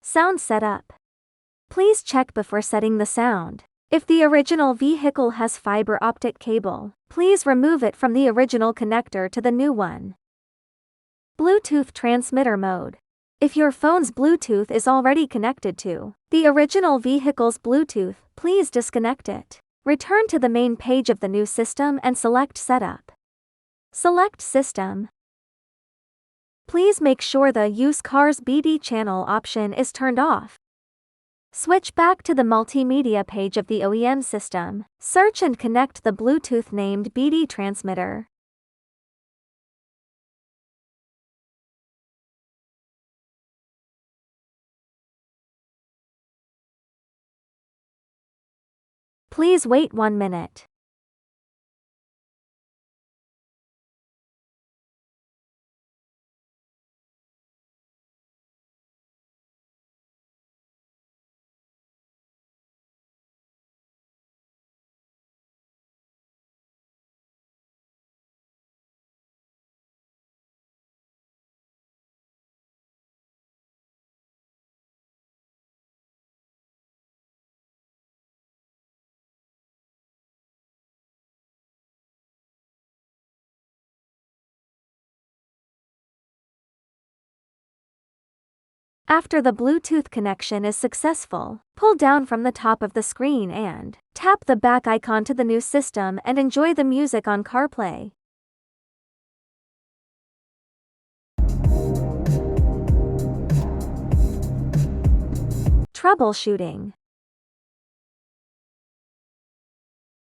Sound setup. Please check before setting the sound. If the original vehicle has fiber optic cable, please remove it from the original connector to the new one. Bluetooth transmitter mode. If your phone's Bluetooth is already connected to the original vehicle's Bluetooth, please disconnect it. Return to the main page of the new system and select Setup. Select System. Please make sure the Use Cars BD channel option is turned off. Switch back to the multimedia page of the OEM system. Search and connect the Bluetooth named BD transmitter. Please wait 1 minute. After the Bluetooth connection is successful, pull down from the top of the screen and tap the back icon to the new system and enjoy the music on CarPlay. Troubleshooting.